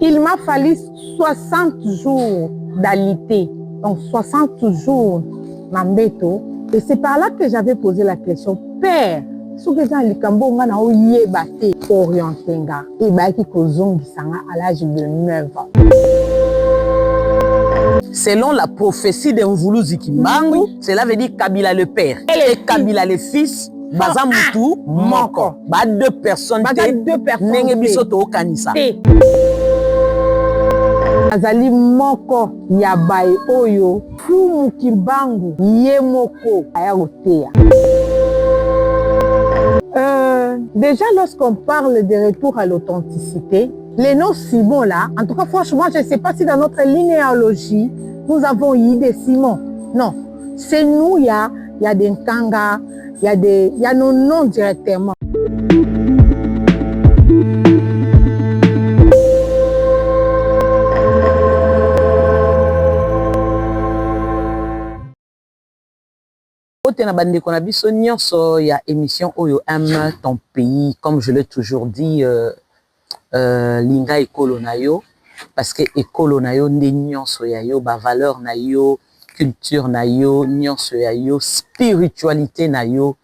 Il m'a fallu 60 jours d'alité, donc 60 jours Mambeto. Et c'est par là que j'avais posé la question, Père, ce que j'ai likambo nga na oyeba te orientenga et ba ki kozongi sanga à l'âge de 9 ans. Selon la prophétie de Mvuluzi Kimbangu, cela veut dire Kabila le père et Kabila le fils. Baza mutu moko. Ba deux personnes te nenge biso to kanisa. Azali moko ya bai oyo fumu Kimbangu ye moko ayarotea. Déjà lorsqu'on parle de retour à l'authenticité, les noms Simon là, en tout cas franchement je ne sais pas si dans notre linéalogie nous avons Yide Simon. Non, c'est nous, il y a des Nkanga, il y a nos noms directement. Na bande qu'on a biso nyonso ya émission Oyo aime ton pays, comme je l'ai toujours dit, linga ekolo na yo, parce que ekolo na yo nde nyonso ya yo, ba valeur na yo, culture na yo, nyonso ya yo, spiritualité na yo,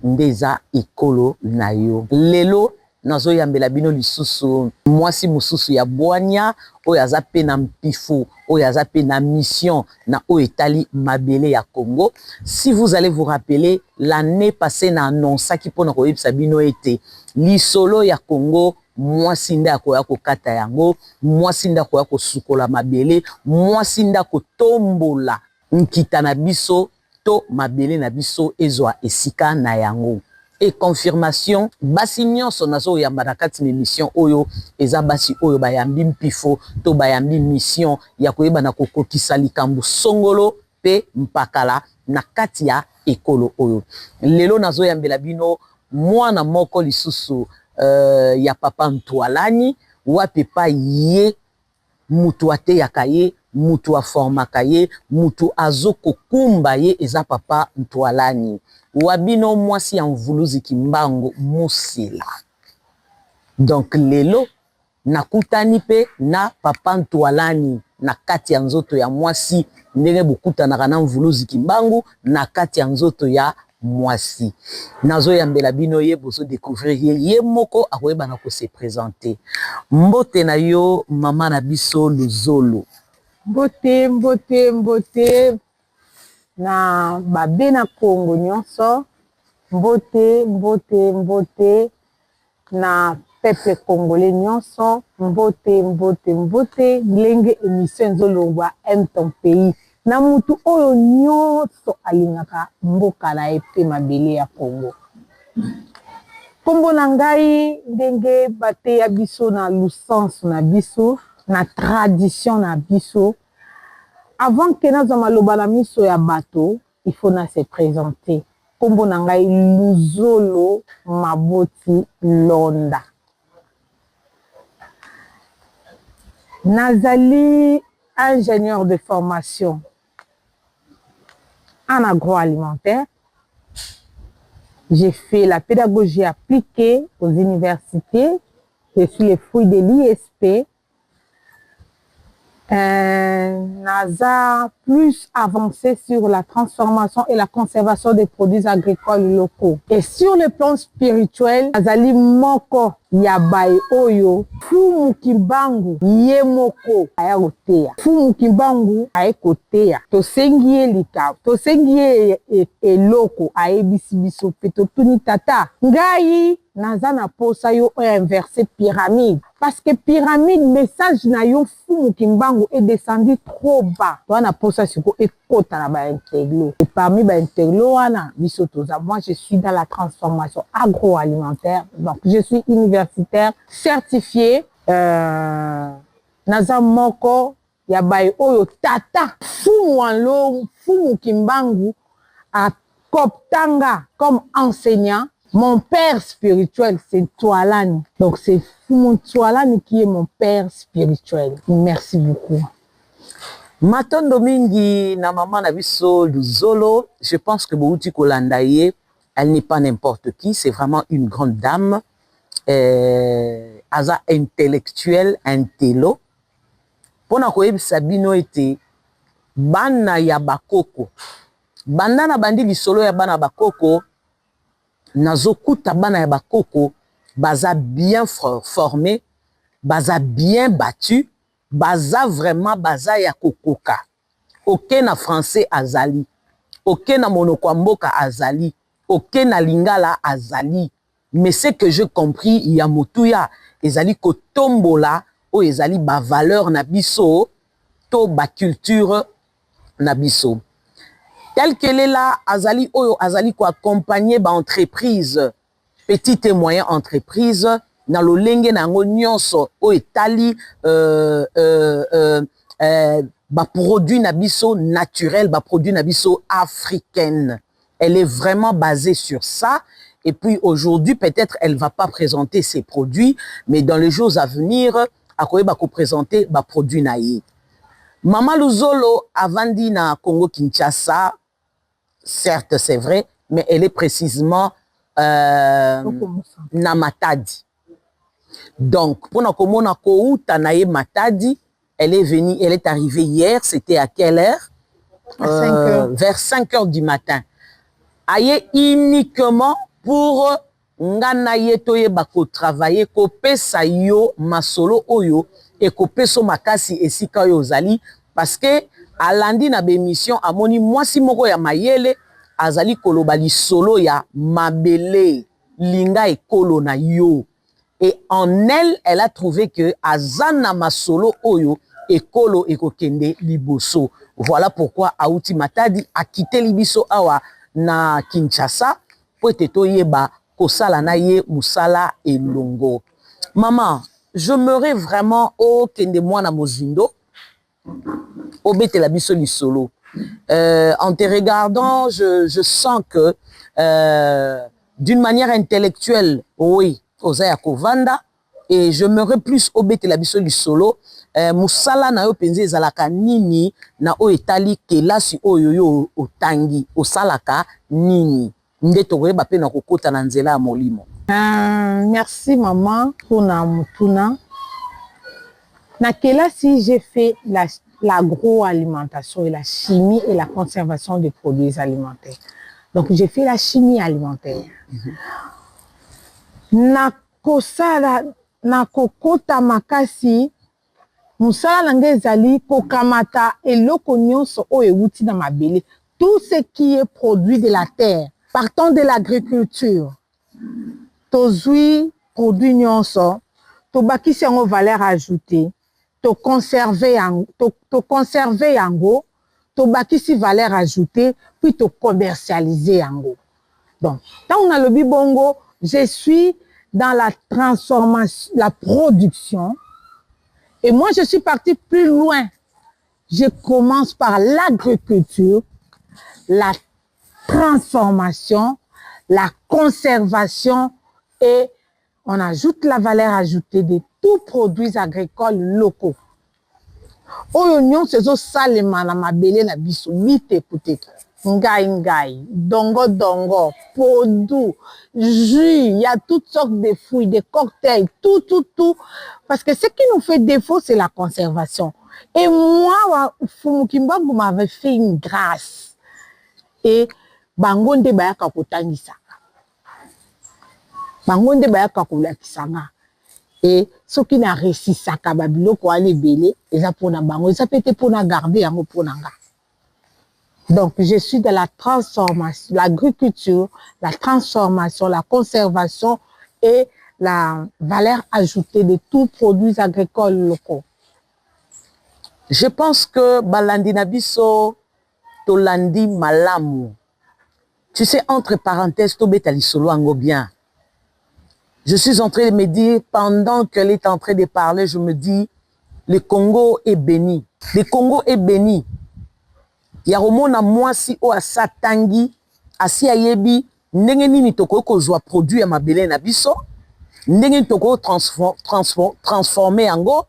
ndeza ekolo na yo. Lelo nazo yambela bino lisusu mwasi mususu ya bwanya oyo aza pe na mpifu oyo aza pe na mission na oyo etali mabele ya Congo. Si vous allez vous rappeler, l'année passée na annonçaki pona koyebisa bino ete lisolo ya Congo mwasi nda akoya kokata yango, mwasi nda akoya kosukola mabele, mwasi nda kotombola nkita na biso to mabele na biso ezwa esika na yango. Et confirmation, basi nyonso nazo yamba na kati mission oyo eza basi oyo bayambi mpifo to bayambi mission ya koyeba na kokokisa likambo songolo pe mpakala na kati ya ekolo oyo. Lelo nazo yambela bino mwana moko lisusu ya papa Ntwalani wapi pa ye mutu ate yakaye, mutu aformaka ye, mutu azoko kumba ye eza papa Ntwalani. Wabino mwasi ya Mvuluzi Kimbangu musila. Donc lelo nakutani pe na papa Ntwalani na kati ya nzoto ya mwasi ndenge bukutanaka na Mvuluzi Kimbangu na kati ya nzoto ya mwasi. Nazo yambela bino ye bozo découvrir ye moko akoyeba na ko se présenter. Mbote na yo mama na biso Luzolo. Mbote, mbote, mbote na babe na Congo nyonso. Mbote, mbote, mbote na peuple congolais nyonso. Mbote, mbote, mbote lenge émission nzolongwa aime ton pays. Na mutu oyo nyonso alingaka mboka na epe mabele ya Congo. Kombo na ngai ndenge bate ya biso na lusance na biso, na tradition na biso. Avant que nazo maloba na miso ya bato, il faut na se présenter. Kombo na ngai Luzolo Maboti Londa. Nazali ingénieur de formation en agroalimentaire. J'ai fait la pédagogie appliquée aux universités. Je suis le fruit de l'ISP. NASA plus avancé sur la transformation et la conservation des produits agricoles locaux. Et sur le plan spirituel, Azali moko yabai oyo fumu Kimbangu ye moko ayarotea. Fumu Kimbangu ayekotea. Tosengi elika, tosengi eloko ayebisi biso pe totuni tata. Ngai naza na posa yo inversé pyramide. Parce que pyramide, message na yo fumu Kimbangu est descendu trop bas. Toi na posa siko ekota na ba integlo. Et parmi ba integlo wana bisotoza. Moi je suis dans la transformation agroalimentaire. Donc je suis universitaire certifié. Naza moko ya bai oyo tata fumu wanlo fumu Kimbangu a koptanga comme enseignant. Mon père spirituel, c'est Ntwalani. Donc, c'est Ntwalani qui est mon père spirituel. Merci beaucoup. Matondo mingi na maman na biso Luzolo, je pense que Bouti Kolandaye, elle n'est pas n'importe qui, c'est vraiment une grande dame, aza intellectuelle, intello. Pona koyebi sabino ete bana ya bakoko. Banda na bandi lisolo ya bana bakoko, nazokuta bana ya bakoko, baza bien formé, baza bien battu, baza vraiment baza ya kokoka. Ok na français azali, ok na monokwamboka azali, ok na lingala azali. Mais ce que j'ai compris, il y a motuya, ezali kotombola, o ezali ba valeur na biso, to ba culture na biso. Tel qu'elle est là, azali oyo azali ko accompagner ba entreprise, petite et moyenne entreprise, na lolenge na ngo nyonso o etali ba produit na biso naturel, ba produit na biso africaine. Elle est vraiment basée sur ça. Et puis aujourd'hui, peut-être elle va pas présenter ses produits, mais dans les jours à venir, akoye ba ko présenter ba produit na ye. Mama Luzolo avandi na Congo Kinshasa, certes c'est vrai, mais elle est précisément na Matadi. Donc pour na komona ko uta na ye Matadi, elle est venue, elle est arrivée hier, c'était à quelle heure? À 5 heures. Vers 5 heures du matin. Aye uniquement pour ngana yeto ye bako travailler ko pesa yo masolo oyo et ko peso makasi esika yo zali parce que alandi na bémission amoni mwasi moko ya mayele azali koloba lisolo ya mabele linga ekolo na yo et en elle elle a trouvé que azana masolo oyo ekolo ekokende liboso. Voilà pourquoi Auti Matadi a quitté libiso awa na Kinshasa pour te toyeba kosala na ye musala elongo. Maman, je m'aurais vraiment au kende mwana mozindo obete la biso lisolo. En te regardant, je sens que d'une manière intellectuelle, oui, Ozaya Kovanda, et je m'aurais plus obete la biso lisolo. Musala na yo penze ezalaka nini na o etali kelasi oyo yo otangi osalaka nini nde tokoyeba pe na kokota na nzela ya molimo. Merci maman pour na mutuna. Na kelasi j'ai fait l'agroalimentation et la chimie et la conservation des produits alimentaires. Donc j'ai fait la chimie alimentaire. Na kosala na kokota makasi musala nange ezali kokamata eloko nyonso oyo ewuti na mabele, tout ce qui est produit de la terre, partant de l'agriculture, tozwi produit nyonso, tobakisi yango valeur ajoutée, to conserver yango, tobakisi valeur ajoutée, puis to commercialiser yango. Donc, tant on a le bibongo, je suis dans la transformation, la production. Et moi, je suis partie plus loin. Je commence par l'agriculture, la transformation, la conservation et on ajoute la valeur ajoutée de tous produits agricoles locaux. Oyo nyonso ezosalema na mabele na biso mite puteka. Ngai, dongo, podou, jus, il y a toutes sortes de fruits, de cocktails, tout. Parce que ce qui nous fait défaut, c'est la conservation. Et moi, Fumukimbangu m'avait fait une grâce. Et bangonde bayaka kotangisaka. Bangonde bayaka kolakisanga. Et ce qui n'a réussi saka babiloko ale belé, eza pona bango, eza pété pona garder yango pona nga. Donc, je suis dans la transformation, l'agriculture, la transformation, la conservation et la valeur ajoutée de tous produits agricoles locaux. Je pense que Balandi Nabiso, Tolandi Malamu, tu sais, entre parenthèses, Tobetali Solo Ango bien. Je suis en train de me dire, pendant qu'elle est en train de parler, je me dis, le Congo est béni. Le Congo est béni. Yaromona mwasi o asatangi asi ayebi ndenge nini toko kozwa produit ya mabele na biso ndenge toko transformer yango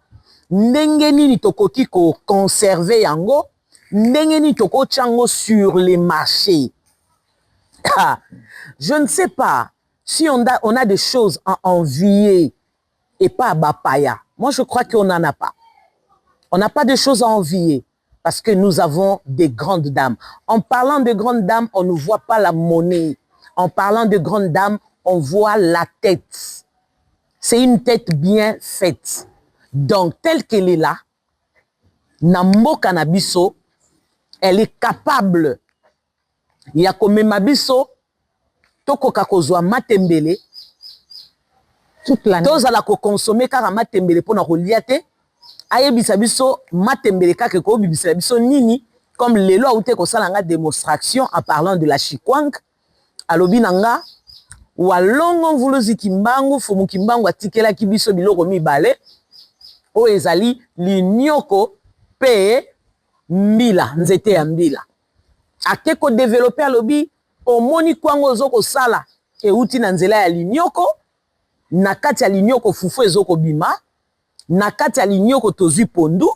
ndenge nini tokoki ko conserver yango ndengeni toko chango sur les marchés. Je ne sais pas si on a des choses à envier et pas à bapaya. Moi, je crois qu'on n'en a pas. On n'a pas de choses à envier parce que nous avons des grandes dames. En parlant de grandes dames, on ne voit pas la monnaie. En parlant de grandes dames, on voit la tête. C'est une tête bien faite. Donc, telle qu'elle est là, Nambo Kanabiso, elle est capable. Il y a comme Mabiso, Toko Kakozwa Matembele, toute l'année. Tous à la consommer car Matembele pour nous liate. Aye bisabiso Matembele kake ko bisabiso nini comme les lois où te ko salanga démonstration en parlant de la chikwang alobi nanga walongo vuluzi kimbangu fumu kimbangu atikela kibiso biloko mibale o ezali linyoko pe mbila nzete ya mbila ake ko développer alobi omoni kwango zoko sala e uti na nzela ya linyoko na kati ya linyoko fufu ezoko bima na kati ya linyoko tozui pondu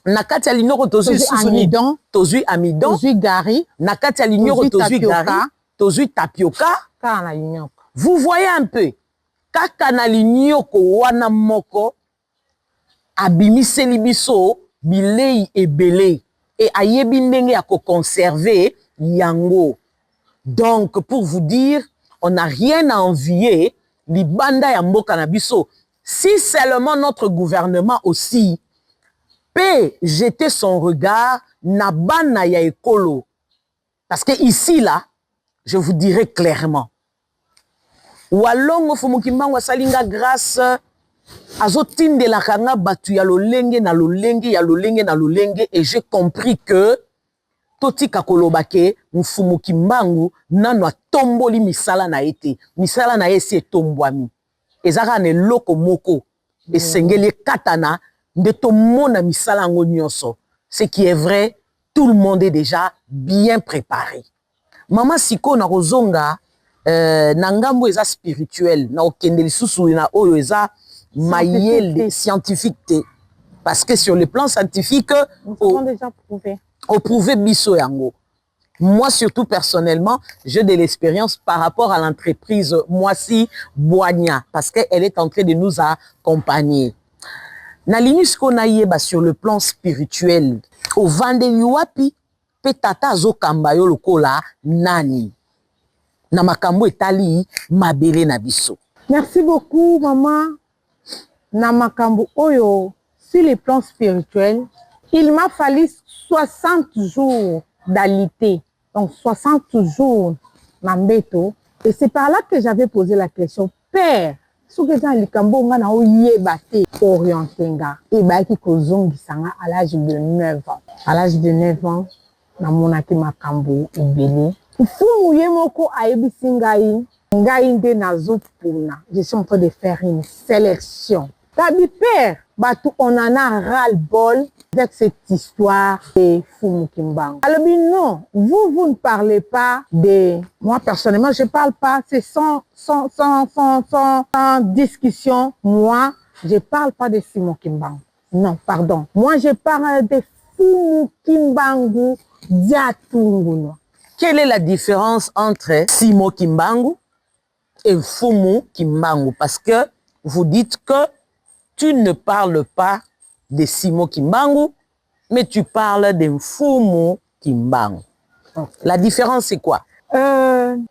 na kati ya linyoko tozui amidon tozui amidon tozui gari na kati ya linyoko tozui gari tozui tapioca kana linyoko. Vous voyez un peu kaka na linyoko wana moko abimiseli biso bilei ebele et ayebi ndenge ya ko conserver yango. Donc pour vous dire, on n'a rien à envier libanda ya mboka na biso. Si seulement notre gouvernement aussi peut jeter son regard na bana ya ekolo. Parce que ici, là, je vous dirai clairement, Walongo Fumukimbango Salinga grâce azotinde la kanga batu ya lolenge na lolenge ya lolenge na lolenge et j'ai compris que Toti Kakolobake Mfumukimbangu nanwa tomboli misala na ete. Misala na ese tombwami. Ezaka ne loko moko esengeli katana de tomona misala ngo nyonso. Ce qui est vrai, tout le monde est déjà bien préparé. Mama siko na kozonga na ngambo eza spirituel na okende lisusu na oyo eza mayele scientifique parce que sur le plan scientifique on déjà prouvé. Prouvé biso yango. Moi, surtout personnellement, j'ai de l'expérience par rapport à l'entreprise Moisi Boigna, parce qu'elle est en train de nous accompagner. Nalinus Konaïeba sur le plan spirituel, au Vande Yuapi, Petata Zokambayo Lokola Nani. Namakambo etali mabele nabiso. Merci beaucoup, maman. Namakambo Oyo, sur le plan spirituel, il m'a fallu 60 jours d'alité. Donc 60 jours Mambeto. Et c'est par là que j'avais posé la question. Père, ce que dans Likambo, on a oublié orientenga. Et bah qui kozongi sanga à l'âge de 9 ans. À l'âge de 9 ans, na monaki makambo ebele. Fumu yemoko ayebi singai ngai nde nazopuna. Je suis en train de faire une sélection. Tabi père, batou on en a ras-le-bol avec cette histoire de Fumukimbangu. Alors non, vous ne parlez pas de... Moi, personnellement, je ne parle pas, c'est sans discussion. Moi, je ne parle pas de Fumukimbangu. Non, pardon. Moi, je parle de Fumukimbangu Diatunguno. Quelle est la différence entre Simo Kimbangu et Fumu Kimbangu? Parce que vous dites que tu ne parles pas de Simo Kimbangu, mais tu parles de Fumu Kimbangu. La différence, c'est quoi?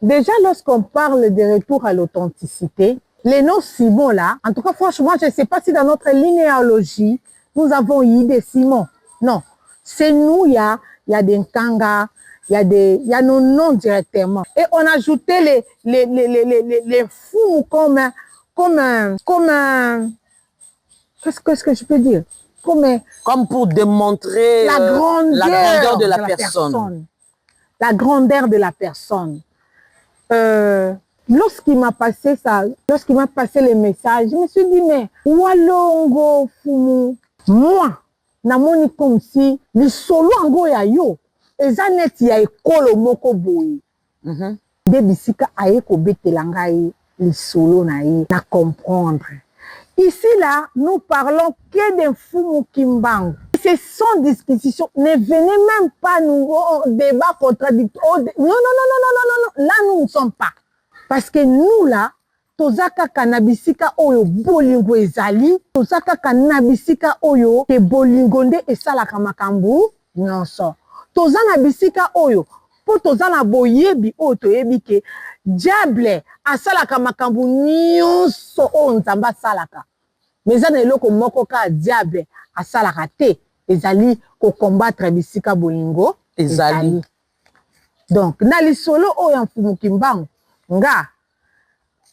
Déjà, lorsqu'on parle de retour à l'authenticité, les noms Simon là, en tout cas, franchement, je ne sais pas si dans notre linéalogie, nous avons eu des Simon. Non, c'est nous, il y a des Nkanga, il y a nos noms directement. Et on a ajouté les Fumu comme qu'est-ce que je peux dire? Comme pour démontrer la grandeur de la personne. La grandeur de la personne. Lorsqu'il m'a passé ça, lorsqu'il m'a passé les messages, je me suis dit, mais Walongo Fumu, moi, namoni comme si le solo ango ya yo, ezanet ya ekolo moko boye. De bisika aye ko betelangai le solo na ye, na comprendre. Ici, là, nous parlons que d'un Fumukimbangu. C'est sans disposition. Ne venez même pas nous débat contradictoire. Non, non, non, non, non, non, non, non. Là, nous ne sommes pas. Parce que nous, là, tozaka kanabisika oyo bolingo ezali, tozaka kanabisika oyo ke bolingo nde esalaka makambo nyonso. Toza na bisika oyo, po toza na boyebi oyo toyebi ke diable asalaka makambo nyonso oyo Nzambe asalaka. Mais eza na eloko moko ka diable asalaka te, ezali ko combattre bisika bolingo ezali. Donc na lisolo oyo mfumu kimbangu nga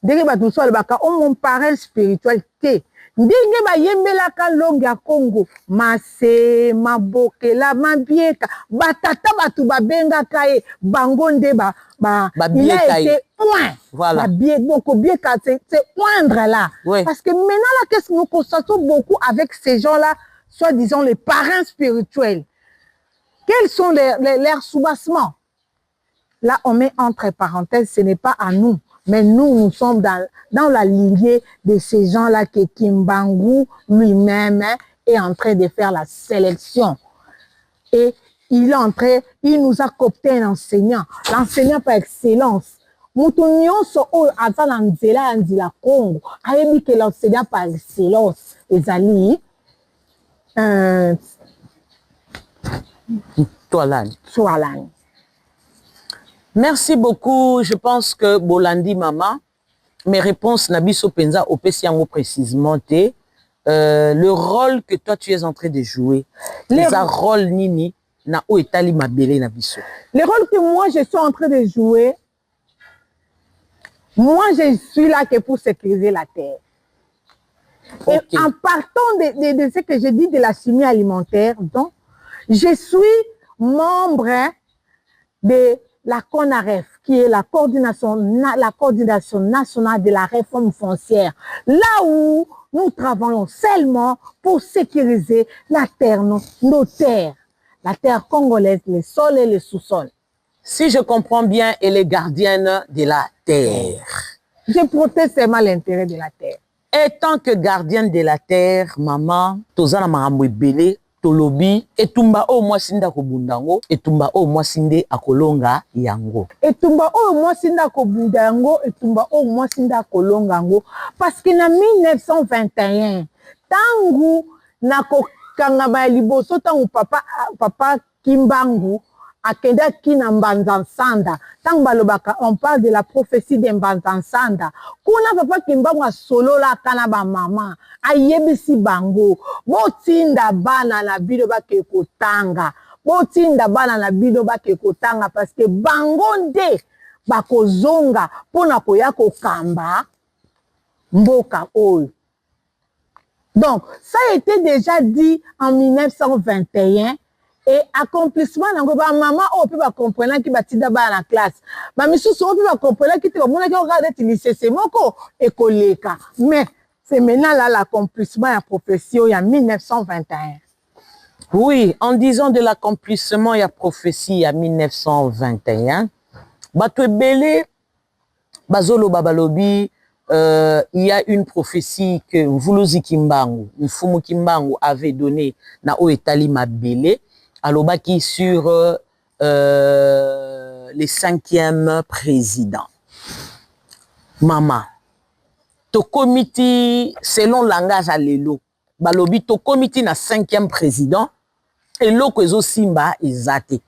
ndenge bato so alobaka o mon parrain spirituel te, ndenge bayembelaka longue ya Congo mase mabokela mabieka batata bato babengaka ye bango nde il a été point. Voilà. Bieka c'est poindre là. Oui. Parce que maintenant là, qu'est-ce que nous constatons beaucoup avec ces gens-là, soi-disant les parrains spirituels? Quels sont leurs soubassements? Là, on met entre parenthèses, ce n'est pas à nous. Mais nous sommes dans la lignée de ces gens-là que Kimbangu lui-même est en train de faire la sélection. Et il nous a coopté un enseignant. L'enseignant par excellence. Moutounion so o azala nzela nzila Congo. Ayebi que l'enseignant par excellence. Ezali. Toalani. Merci beaucoup. Je pense que Bolandi Mama, mes réponses Nabiso Penza au Pesiango précisément, le rôle que toi tu es en train de jouer, les rôles Nini, na o etali mabele Nabiso. Le rôle que moi je suis en train de jouer, moi je suis là que pour sécuriser la terre. Okay. Et en partant de ce que je dis de la chimie alimentaire, donc, je suis membre de la CONAREF, qui est la coordination nationale de la réforme foncière, là où nous travaillons seulement pour sécuriser la terre, nos terres, la terre congolaise, les sols et les sous-sols. Si je comprends bien, elle est gardienne de la terre. Je protège seulement l'intérêt de la terre. Et tant que gardienne de la terre, maman, tozana marambo ebele, tolobi, etumba o mwasinda kobundango, etumba o mwasinde akolonga yango. Etumba o mwasinda kobundango, etumba o mwasinda akolonga yango. Parce que na 1921, tangu na kokangama liboso tangu papa Kimbangu, akenda kina Mbanza-Nsanda. Tangu balobaka, on parle de la prophétie de Mbanza-Nsanda. Kuna papa Kimbangu a solo la kana ba mama, ayebisi bango. Botinda bana na bido ba kekotanga. Botinda bana na bido ba kekotanga parce que bango nde bakozonga pona koya kokamba mboka oyo. Donc, ça a été déjà dit en 1921. Et accomplissement, maman, on peut comprendre qui bâtit d'abord la classe. Mais monsieur, on peut comprendre qui te va regarder lycée, c'est mon école. Mais c'est maintenant là l'accomplissement la prophétie en 1921. Oui, en disant de l'accomplissement et la prophétie en 1921, Bato Belé, Bazolo Babalobi, il y a une prophétie que Mvuluzi Kimbangu, Mfumu Kimbangu avait donnée na Oetali Mabele. Alobaki sur les 5e présidents. Maman, to comité, selon langage à l'élo, balobi to comité na 5e président, et l'okezo simba ezate.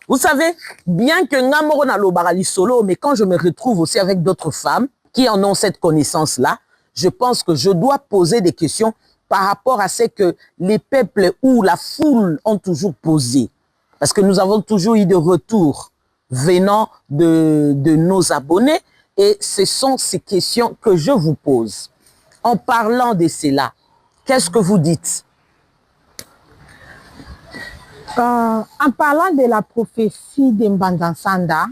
Vous savez, bien que Namoro na lobarali solo, mais quand je me retrouve aussi avec d'autres femmes qui en ont cette connaissance-là, je pense que je dois poser des questions par rapport à ce que les peuples ou la foule ont toujours posé. Parce que nous avons toujours eu de retours venant de nos abonnés et ce sont ces questions que je vous pose. En parlant de cela, qu'est-ce que vous dites? En parlant de la prophétie de Mbanza-Nsanda,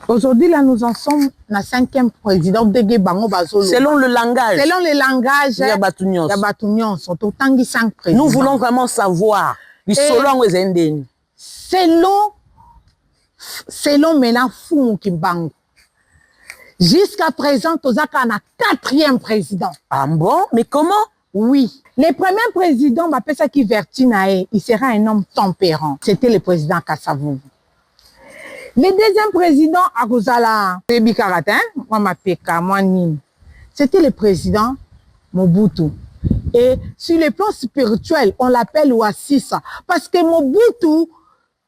aujourd'hui, là, nous en sommes la 5e président de Bango Bazolo. Selon le langage. Selon le langage. Yabatunion sont autant de 5 présidents. Nous voulons vraiment savoir. Selon maintenant Fumu Kimbangu. Jusqu'à présent, Tozaka a 4e président. Ah bon? Mais comment? Oui. Le premier président, qui Vertinae, il sera un homme tempérant. C'était le président Kassavou. Le deuxième président, Akuzala Bikaratin, c'était le président Mobutu. Et sur le plan spirituel, on l'appelle Ouassissa. Parce que Mobutu,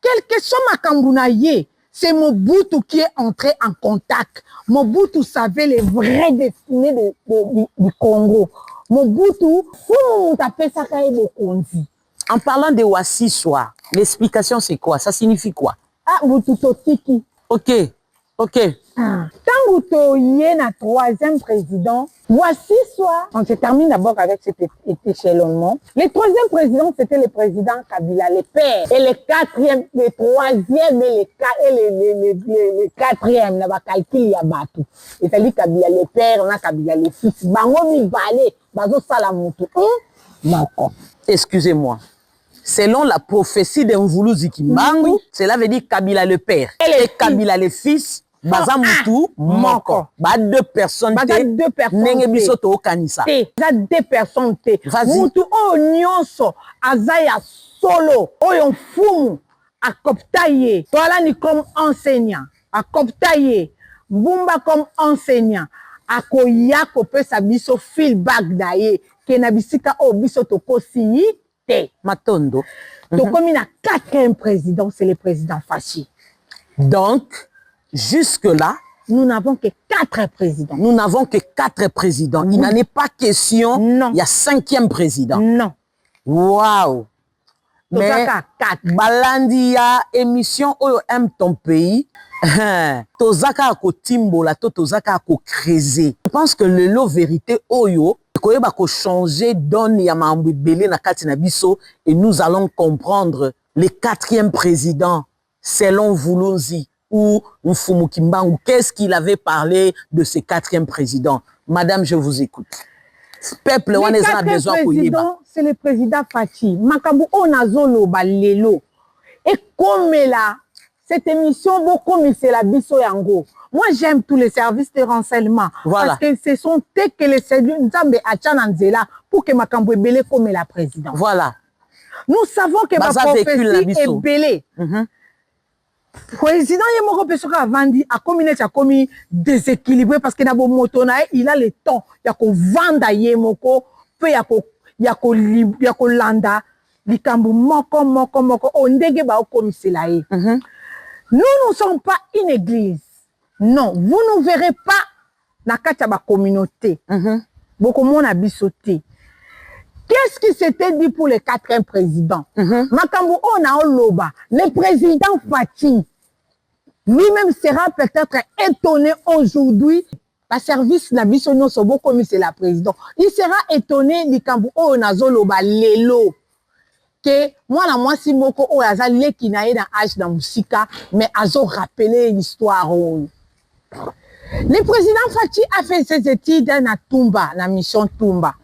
quel que soit Makambounaye, c'est Mobutu qui est entré en contact. Mobutu savait les vraies destinées du Congo. Mobutu, comment on appelle ça quand il est. En parlant de Ouassissa, l'explication c'est quoi? Ça signifie quoi? Ah, Moututotiki. Ok, ok. Quand vous êtes le troisième président, voici soit. On se termine d'abord avec cet échelonnement. Le troisième président, c'était le président Kabila, le père. Et le quatrième, le troisième et le quatrième, là, calcul y a battu. Et c'est-à-dire Kabila, le père, on a Kabila, le fils. Bango mi balé, bazo salamutu. Excusez-moi. Selon la prophétie d'Mvulu Zikimbangu, cela veut dire Kabila le père et Kabila le fils. Baza mutu moko. Ba deux personnes te. Nenge biso to kanisa. Baza deux personnes te. Vas-y. Mutu o nyonso azaya solo. Oyo fumu akoptaye. Toi ni comme enseignant. Akoptaye. Bumba comme enseignant. Akoya kope sa biso feedback daye. Kenabisika o biso to kosi te. Matondo. To comme na quatrième président, c'est le président Fachi. Donc, jusque-là, nous n'avons que 4 présidents. Nous n'avons que 4 présidents. Il n'en est pas question. Non. Il y a 5e président. Non. Waouh. Mais Balandia, émission Oyo aime ton pays. Tozaka ko timbola, tozaka ko creuser. Je pense que le lot vérité Oyo, koyeba ko changer donne ya mambu belé na kati na biso et nous allons comprendre le 4e président selon Vulunzi. Ou Mfumu Kimbangu, qu'est-ce qu'il avait parlé de ce 4e président? Madame, je vous écoute. Peuple, on a besoin pour y c'est le président Fachi. Makabu onazolo balelo. Et comme là, cette émission, beaucoup c'est la biso yango. Moi, j'aime tous les services de renseignement. Voilà. Parce que ce sont eux que les services Nzambe Achananzela pour que Makambu Ebele comme la présidente. Voilà. Nous savons que ma prophétie est belée. Président Yemoko Pesoka a vendu à commis déséquilibré parce que Nabo Motonae, il a le temps. Il y a qu'on vendre Yemoko, puis il y a qu'on landa, likambu moko, on ndege ba comme c'est là. Nous ne sommes pas une église. Non, vous ne verrez pas la kataba communauté. Beaucoup monde a bissoté. Qu'est-ce qui s'était dit pour le 4e président? Makambu Ona Oloba, le président Fachi, lui-même sera peut-être étonné aujourd'hui. La service n'a bisogno sobo comme c'est la présidente. Il sera étonné Likambu Ona Zoloba Lelo. Que moi si moko o aza leki na ye dans âge dans musika, mais azo rappeler l'histoire. Le président Fachi a fait ses études na Tumba, la mission Tumba.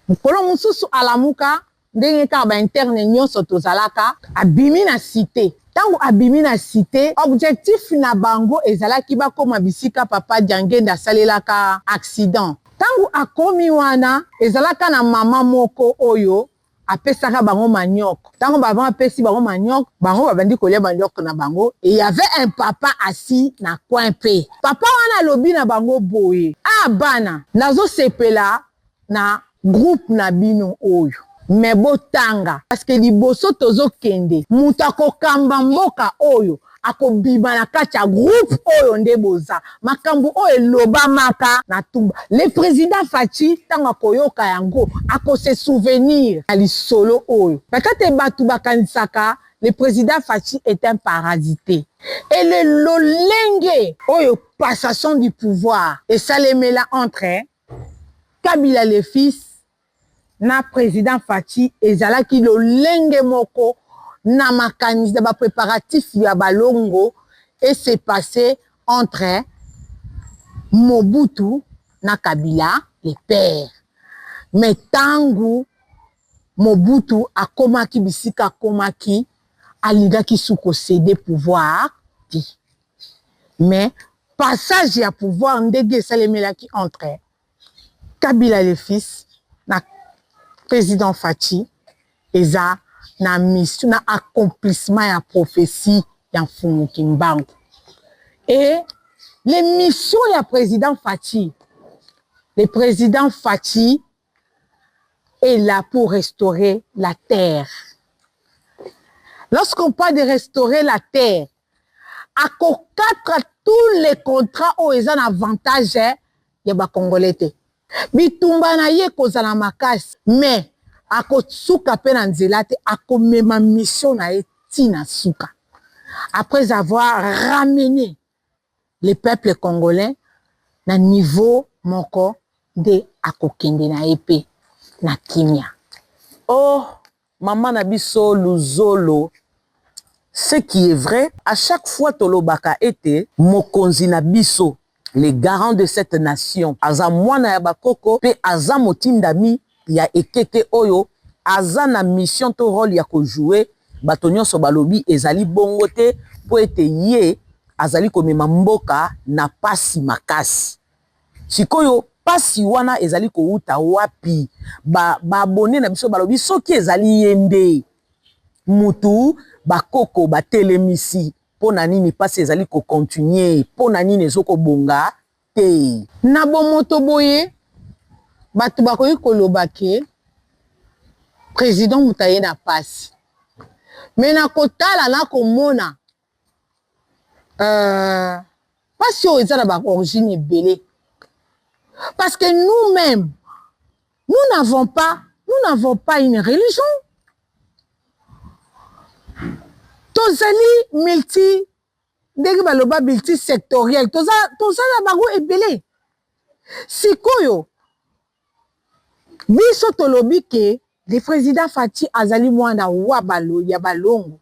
Mukolo mususu alamuka ndenge ka ba interne nyonso tozalaka abimi na cité. Tango abimi na cité, objectif na bango ezalaki ba koma bisika papa Diangenda salelaka accident. Tango akomi wana ezalaka na mama moko oyo apesaka bango maniok. Tango ba apesi bango maniok, bango babandi kolia maniok na bango et il y avait un papa assis na coin pe. Papa wana lobi na bango boye. Ah bana, nazo sepela na groupe na bino oyo. Mais botanga parce que liboso tozo kende. Muta ko kamba mboka oyo akobima na kati ya groupe oyo nde boza. Makambu oyo loba maka na Tumba. Le président Fachi tanga koyoka yango ako se souvenir ali solo oyo. Peut-être batu bakanisaka le président Fachi est un parasité. Et le lolenge oyo passation du pouvoir et ça les met là entre Kabila le fils na président Fachi ezalaki lo lenge moko na makanisi ba préparatif ya balongo et c'est passé entre Mobutu na Kabila les pères. Mais tangu Mobutu akomaki bisika akomaki alingaki suko céder pouvoir ti. Mais passage ya pouvoir ndenge salemelaki entre Kabila le fils na président Faci eza na mission na accomplissement ya prophétie ya Mfumu Kimbangu. Et les missions ya président Faci, le président Faci est là pour restaurer la terre. Lorsqu'on parle de restaurer la terre, à quatre tous les contrats où ils ont un avantage, il y a des Congolais. Bitumba na ye kozala makasi, mais ako suka pe na nzela te, ako mema mission na ye tina suka. Après avoir ramené le peuple congolais na niveau moko de akokende na épée na kimia. Oh, maman Nabiso Luzolo, ce qui est vrai, à chaque fois Tolobaka était Mokonzi Nabiso, les garants de cette nation. Aza mwana ya bakoko, pe aza motindami ya ekeke oyo, aza na mission to rôle ya ko jouer, batonyo so balobi ezali bongote, po ete ye, azali komema mboka na pasi makasi. Sikoyo, pasi wana ezali ko uta wapi, ba abonné na biso balobi, soki ezali yende, mutu, bakoko, ba telemisi, pona nini pasi ezali ko continuer, pona nini ezoko bonga, te. Na bomoto boye, batu bakoyi kolobake, président mutaye na pasi. Mais na kotala na komona, pasi yo eza na ba origine ebele. Parce que nous-mêmes, nous n'avons pas une religion. Tozali multi sectoriel. Tozala bango ebele. Sikoyo, biso tolobi ke le président Faci azali mwana wa ya balongo.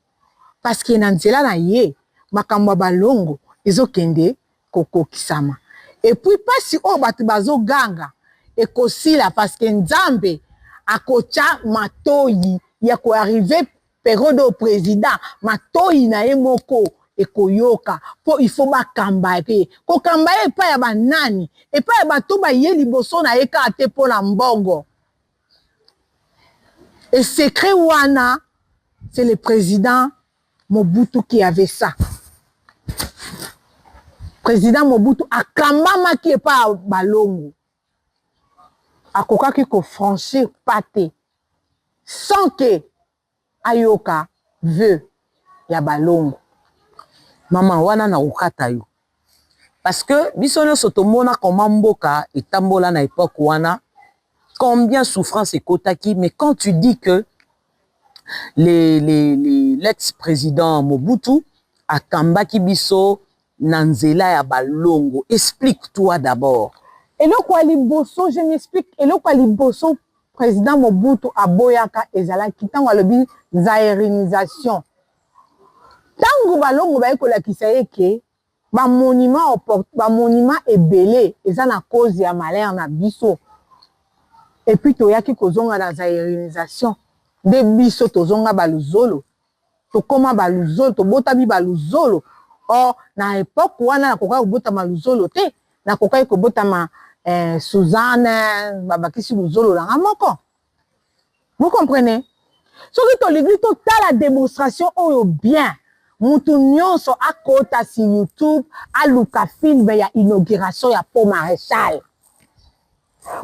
Parce que na nzela na ye, makambo ya balongo ezokende kokokisama. Et puis pas si o batu bazo ganga ekosila parce que Nzambe akocha matoyi ya ko arriver période au président matoyi na ye moko ekoyoka po il faut bakamba pe ko kamba e pa ya banani e pa ya batu ba ye liboso na ye ka te po la mbongo. Et secret wana c'est le président Mobutu qui avait ça. Président Mobutu akambama qui est pas balongo. Akoka ki ko franchir pate sans que ayoka veut ya balongo. Maman wana na ukata yo. Parce que bisono sotomona comment mboka etambola na époque wana combien souffrance ekotaki, mais quand tu dis que l'ex-président Mobutu akambaki biso Nanzela ya balongo, explique-toi d'abord. Et le quoi liboso, je m'explique. Et le quoi liboso, président Mobutu aboyaka ezala kitango alobi zaérinisation. Tango balongo ba ekola kisayeke ba monument ebele ezala cause ya malheur na biso. Et puis toyaki kozonga na zaérinisation. De biso tozonga baluzolo. To koma baluzolo, to botabi baluzolo. Or, na époque, wana na koka kobota maluzolo te, na koka kobota ma Suzanne, babakisi luzolo la moko. Vous comprenez? Ce qui to l'église, to la démonstration oyo bien. Mutu nyonso akota si YouTube, aluka film ya inauguration ya Pont Maréchal.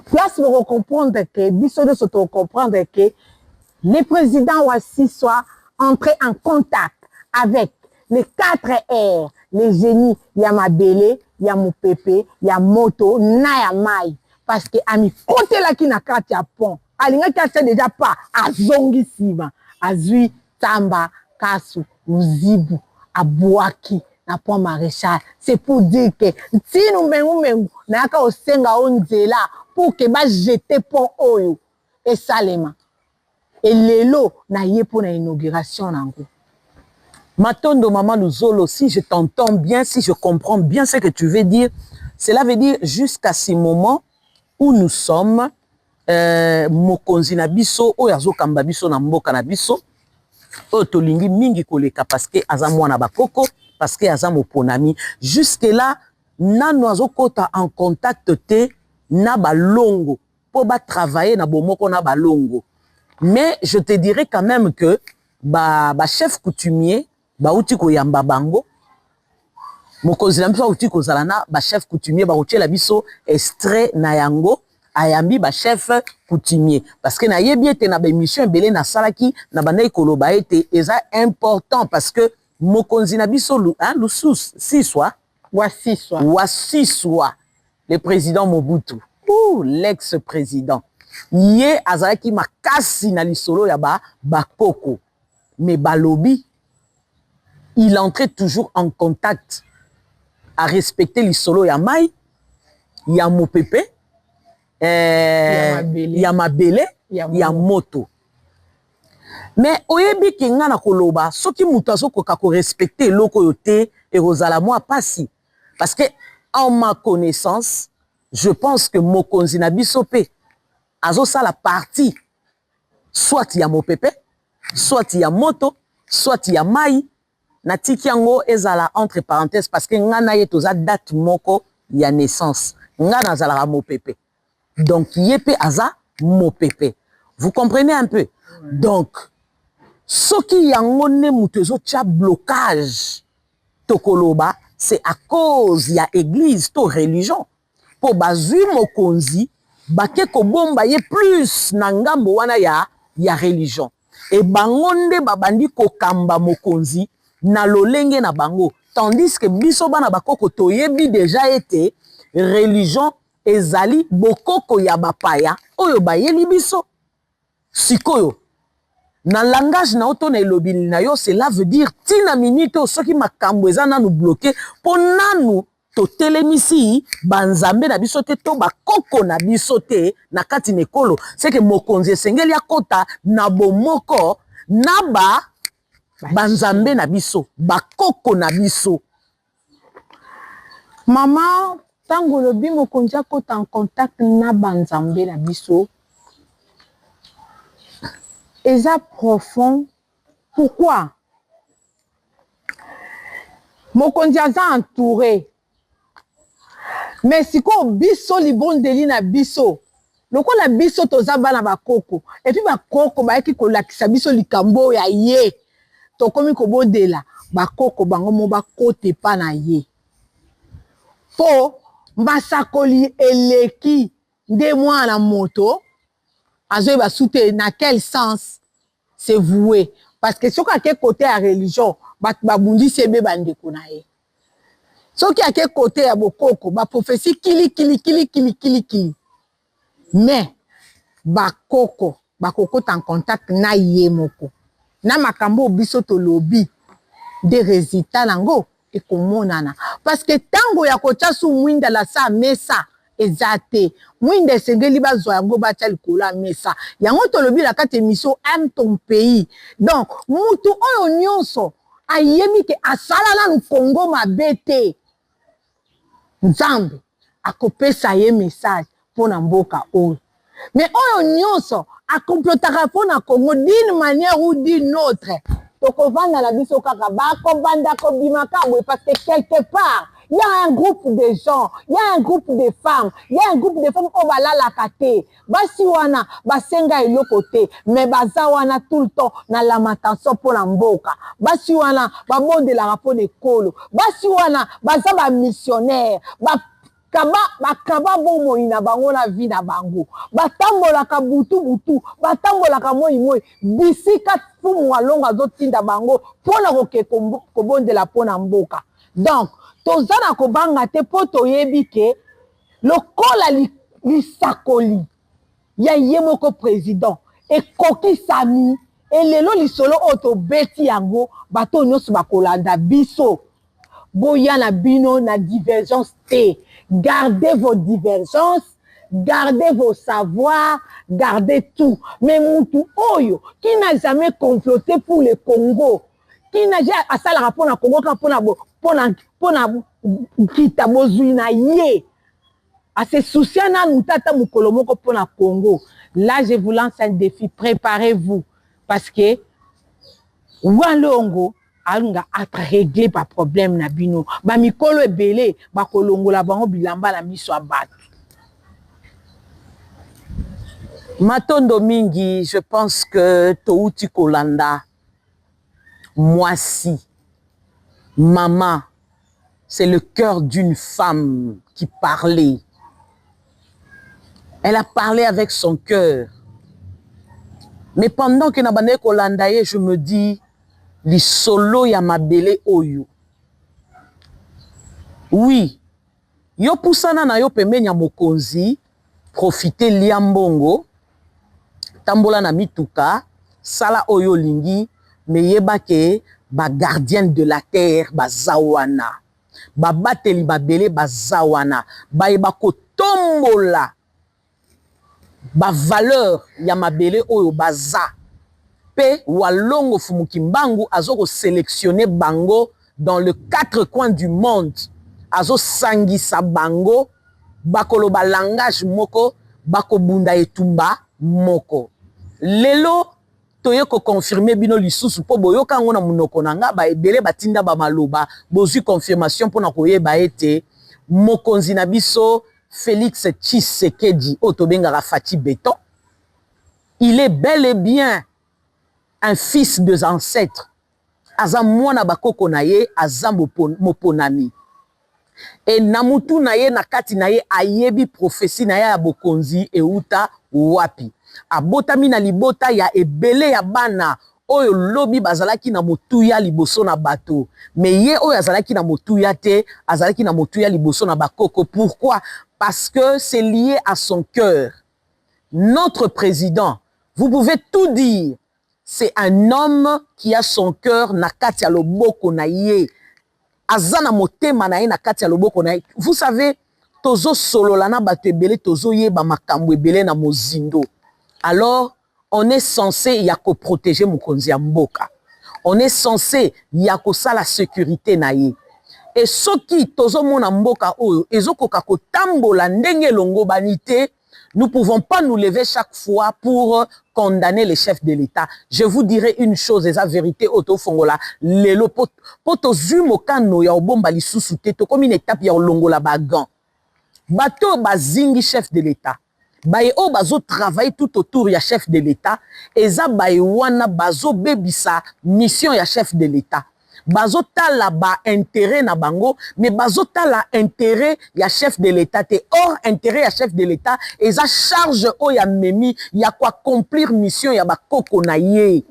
Place pour comprendre que, biso de soto comprendre que, les présidents Ouassi soient entrés en contact avec les 4 R, les génies, Yamabele, Yamupepe, Yamoto, Nayamai. Parce que, ami, côté là qui n'a qu'à pont, alinga qui a déjà pas, à Zongi Siba, à Zui, Tamba, Kasu, Uzibu, à Bouaki, na Pont Maréchal. C'est pour dire que, si nous mengu, n'a qu'à au senga onzela, pour que ba jeter pont oyo, et salema. Et l'élo, na yé pour la inauguration, nango. Matondo Maman Luzolo, si je t'entends bien, si je comprends bien ce que tu veux dire, cela veut dire jusqu'à ce moment où nous sommes, Mokonzi na biso, oyazo kamba biso na mboka na biso, otolingi mingi koleka parce que aza mwana bakoko, parce que aza moponami. Jusque là, nano azo kota en contact te na balongo, pour travailler na bomoko na balongo. Mais je te dirais quand même que chef coutumier uti ko yamba bango mokonzi na biso uti ko zalana chef coutumier uti la biso extrait na yango ayambi chef coutumier parce que na yebi ete na ba émission belé na salaki na bandai koloba ete eza important parce que mokonzi na biso lusus siswa le président Mobutu ou l'ex-président yé azalaki makasi na lisolo ya bakoko mais balobi il entrait toujours en contact à respecter lisolo ya mai ya mopepe ya mabele ya moto mais oyebi ke nga na koloba soki mutu azokoka ko respecter eloko yo te ekozala mwa pasi parce que en ma connaissance je pense que mokonzi na biso pe azosala partie soit ya mopepe soit ya moto soit ya mai natiki yango ezala entre parenthèses parce que nga na ye toza date moko ya naissance nga nazalaka mopepe donc yepe aza mopepe vous comprenez un peu donc soki yango ne mutu ezotia blocage tokoloba c'est à cause ya église to religion po bazwi mokonzi bake kobomba ye plus na ngambo wana ya religion et bango nde babandi kokamba mokonzi na lolenge na bango tandis que biso bana bakoko toyebi déjà ete religion ezali bokoko ya bapaya oyo bayeli biso sikoyo na langage na oto na elobili na yo cela veut dire tina minute soki makambo eza nanu bloqué po nanu totelemisi banzambe na biso te to bakoko na biso te na kati na ekolo c'est que mokonzi esengeli akota na bomoko na banzambe na biso bakoko na biso mama tango lobi mokonzi akota en contact na banzambe na biso eza profond pourquoi mokonzi aza entouré mais siko biso libondeli na biso lokola biso toza bana bakoko et puis bakoko bayaki kolakisa biso likambo ya ye tokomi kobodela bakoko bango mo bakote pa na ye po mbasakoli eleki nde mwana moto azoyeba sute na quel sens c'est voué parce que soki ake côté ya religion bato babundisi ebe bandeko na ye soki ake côté ya bokoko baprophétie kili mais bakoko bakokota en contact na ye moko na makambo biso tolobi de résultat nango ekomonana parce que tango ya kotia su mwinda la sa mesa eza te mwinda esengeli bazwa yango batia likolo ya mesa yango tolobi na kati émission aime ton pays donc mutu oyo nyonso ayebi ke asala nanu Congo mabe te nzambe akopesa ye message mpona mboka oyo mais oyo nyonso akomplotaka mpona Congo d'une manière ou d'une autre tokovanda na biso kaka bakobanda kobimaka boye parce que quelque part il y a un groupe de gens, il y a un groupe de femmes, il y a un groupe de femmes qui balalaka te basi wana basenga eloko te mais baza wana tout le temps na lamentation mpona mboka basi wana babondelaka mpona ekolo basi wana baza bamissionnaire bakaba bomoi na bango na vie na bango batambolaka butu batambolaka moi bisika fumu alongo azotinda bango mpona koke kobondela mpona mboka donc toza na kobanga te po toyebi ke lokola lisakoli ya ye moko président ekokisami elelo lisolo oyo tobeti yango bato nyonso bakolanda biso boya na bino na divergence te gardez vos divergences gardez vos savoirs gardez tout mais mutu oyo qui n'a jamais comploté pour le Congo qui n'a jamais asalaka mpona Congo ka mpona kita bozwi na ye ase soucia nanu tata mokolo moko mpona Congo là je vous lance un défi préparez-vous parce que walongo alunga régler ba problème na bino ba mikolo ebele ba kolongola bango bilamba na miso ya bato Matondo mingi, je pense que Touti Kolanda, moi si, maman, c'est le cœur d'une femme qui parlait. Elle a parlé avec son cœur. Mais pendant que Nabane Kolanda, je me dis, li solo ya mabele oyo. Oui, yo poussana na yo pembeni ya mokonzi, profiter liambongo, tambola na mituka, sala oyo lingi, meyeba ke ba gardienne de la terre bazawana, ba bateli babele bazawana, ba yeba ko tombola, ba valeur ya mabele oyo baza, pe walongo fumukimbangu azoko sélectionner bango dans le 4 coins du monde, azo sangisa bango, bakolo ba langage moko, bako bunda etumba moko. Lelo toye ko confirmer bino lisusu po boyoka ngo na munoko nanga ba ebele batinda ba maloba bozui confirmation pona koyeba ete mokonzi na biso Félix Tshisekedi otobenga Rafati Beton, il est bel et bien un fils de ancêtres. Aza mwana bakoko na ye aza moponami. Et namutu na ye nakati na ye ayebi prophétie na ye ya bokonzi euta wapi. Abotami na libota ya ebele ya bana oyo lobi bazalaki na motuya liboso na bato. Mais ye oyo azalaki na motuya te, azalaki na motuya liboso na bakoko. Pourquoi? Parce que c'est lié à son cœur. Notre président, vous pouvez tout dire, c'est un homme qui a son cœur nakati ya loboko na ye. Azana motema na ye nakati ya loboko na ye. Vous savez, tozo sololana bato ebele tozo yeba makambo ebele na mozindo. Alors, on est censé yako protéger mokonzi ya mboka. On est censé yako sa la sécurité na ye. Et soki tozo mona mboka oyo ezokoka kotambola ndenge longo banité, nous ne pouvons pas nous lever chaque fois pour condamner les chefs de l'État. Je vous dirai une chose, et la vérité, auto fongola, lelo poto zumokano ya obomba lisusu te, to comme une étape ya olongola bagan. Bato bazingi chef de l'État. Baye o bazo travailler tout autour ya chef de l'État. Eza baye wana bazo bebisa mission ya chef de l'État. Bazo tala ba intérêt na bango, mais bazo tala intérêt ya chef de l'État te. Or intérêt ya chef de l'État, eza charge o ya memi, ya kwa accomplir mission ya bakoko na ye.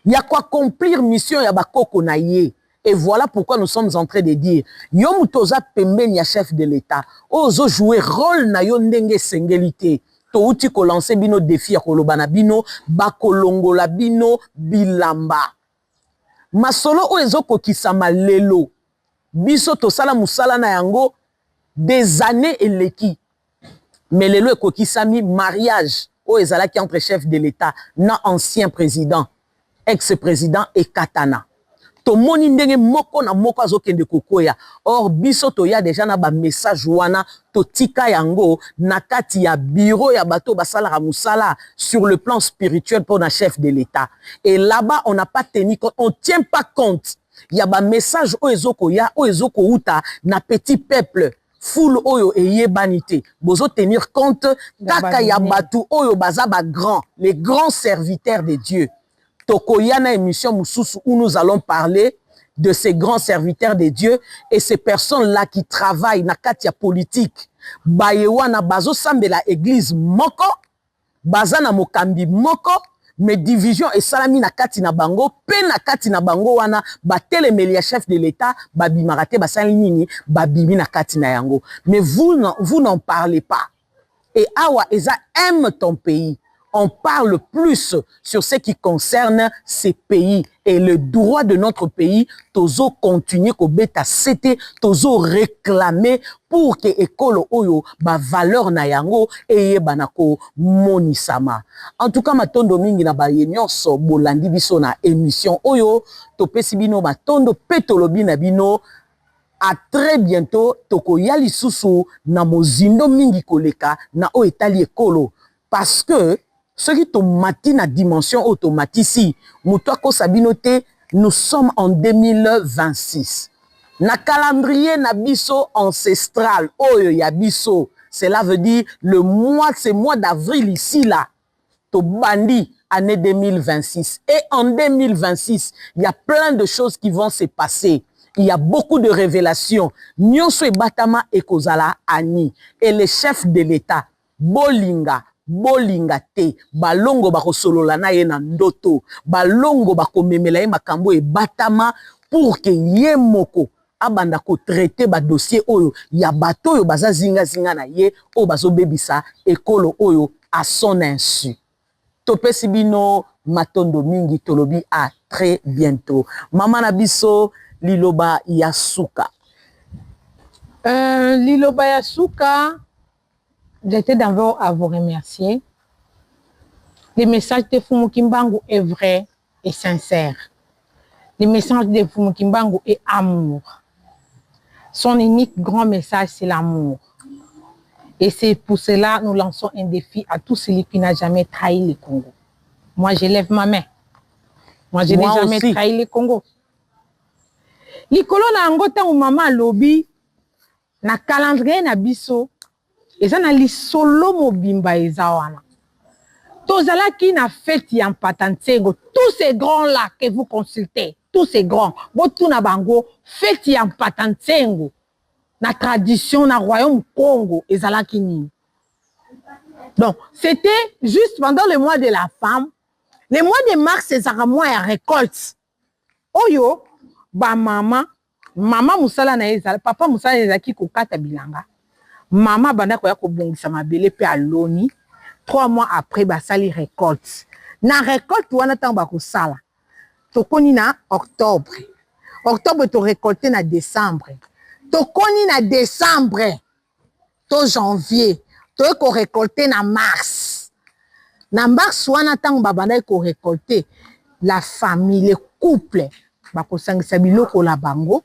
Ya kwa accomplir mission ya bakoko na ye. Et voilà pourquoi nous sommes en train de dire, yo mutoza pembeni ya chef de l'État, ozo jouer rôle na yo ndenge sengelité. To uti ko lancer bino défi ya kolobana bino, bakolongola bino bilamba. Masolo o ezoko kisama lelo. Biso to sala musala na yango des années eleki. Mais lelo ekokisami mariage o ezalaki entre chef de l'État na ancien président, ex-président et Katana. To moni ndenge moko na moko azokende kokoya. Or biso to ya déjà na ba message wana to tika yango na kati ya bureau ya bato basala ra musala sur le plan spirituel pour un chef de l'État. Et là-bas on n'a pas tenu compte, on tient pas compte. Il y a ba message o ezoko ya o ezoko uta na petit peuple. Foule oyo eye banité. Bozo tenir compte kaka ya batu oyo baza ba grand, les grands serviteurs de Dieu. Tokoyana émission Moussousou où nous allons parler de ces grands serviteurs de Dieu et ces personnes-là qui travaillent na katia politique. Bayewana bazo sambela église moko, bazana mokambi moko, mais division et salami na kati na bango, pe na kati na bango wana, batelemelia chef de l'État, babimarate basali nini, babimi na kati na yango. Mais vous n'en parlez pas. Et awa eza aime ton pays. On parle plus sur ce qui concerne ces pays et le droit de notre pays. Tozo continuer ko beta cete, tozo réclamer pour que ekolo oyo ba valeur na yango eye banako monisama. En tout cas matondo mingi na ba nyonso bolandi biso na émission oyo to pesi bino matondo petolobi na bino. À très bientôt toko yali susu na mozindo mingi koleka na o etali ekolo parce que ce qui tomati na dimension automatique, Moutouako Sabinote, nous sommes en 2026. Na calendrier na biso ancestral, oyo ya biso, Cela veut dire ce mois d'avril ici, là, to bandi, année 2026. Et en 2026, il y a plein de choses qui vont se passer. Il y a beaucoup de révélations. Nyonso e batama e kozala ani. Et les chefs de l'État, bolinga te, balongo bako solola na ye na ndoto, balongo bako memela ye makambo e batama pour que ye moko abanda ko traiter ba dossier oyo ya bato oyo baza zinga na ye o bazo bebisa ekolo oyo à son insu. Topesi bino matondo mingi tolobi à très bientôt. Mama na biso liloba yasuka. Liloba yasuka, j'étais d'abord à vous remercier. Le message de Fumu Kimbangu est vrai et sincère. Le message de Fumu Kimbangu est amour. Son unique grand message, c'est l'amour. Et c'est pour cela que nous lançons un défi à tous celui qui n'a jamais trahi le Congo. Moi, je lève ma main. Moi, je n'ai jamais trahi le Congo. Likolo na angota ou maman lobby na calendrier na biso eza na lisolo mobimba eza wana. Tozala qui na fête ya mpatantengo, tous ces grands là que vous consultez, tous ces grands, botu na bango fête ya mpatantengo na tradition na royaume Congo ezala kini. Donc, c'était juste pendant le mois de la femme. Le mois de mars, c'est un mois de récolte. Oyo, ba maman musala na ezala, papa musala ezala ki kokata bilanga. Maman banda koya ko bongisa mabele pe aloni. 3 mois après, ba sali récolte. Na récolte wana tang ba ko sala. To koni na octobre. Octobre to récolter na décembre. To koni na décembre. To janvier. To ko récolter na mars. Na mars wana tang ba banda ko récolter. La famille, le couple, bakosangisa biloko la bango,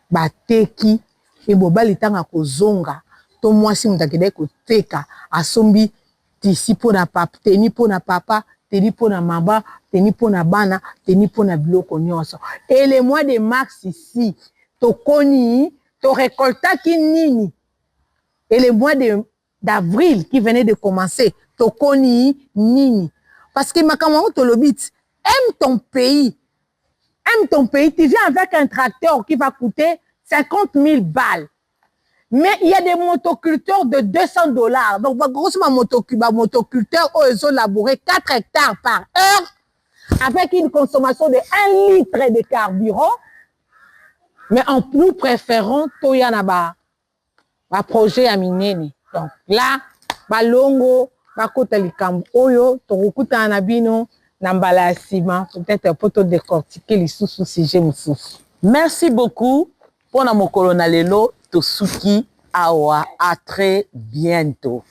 bateki, et bobali tanga kozonga, to mwasi mutakede koteka, asombi tisi po na papa, teni po na papa, teni po na mama, teni po na bana, teni po na biloko nyonso. Et le mois de mars ici, to koni, to récolta ki nini. Et le mois d'avril qui venait de commencer, to koni nini. Parce que makamamo to lobit, aime ton pays. Aime ton pays. Tu viens avec un tracteur qui va coûter 50 000 balles. Mais il y a des motoculteurs de 200 $. Donc, grosso motoculteur, ils ont labouré 4 hectares par heure avec une consommation de 1 litre de carburant. Mais nous préférons Toyanaba, un projet à Mineni. Donc là, Balongo, Bakota Likambo, Oyo, Torukuta Anabino, Nambala Sima, peut-être pour te décortiquer les sous-sujets. Merci beaucoup pour notre colonel Lelo, Tosuki Awa. À très bientôt.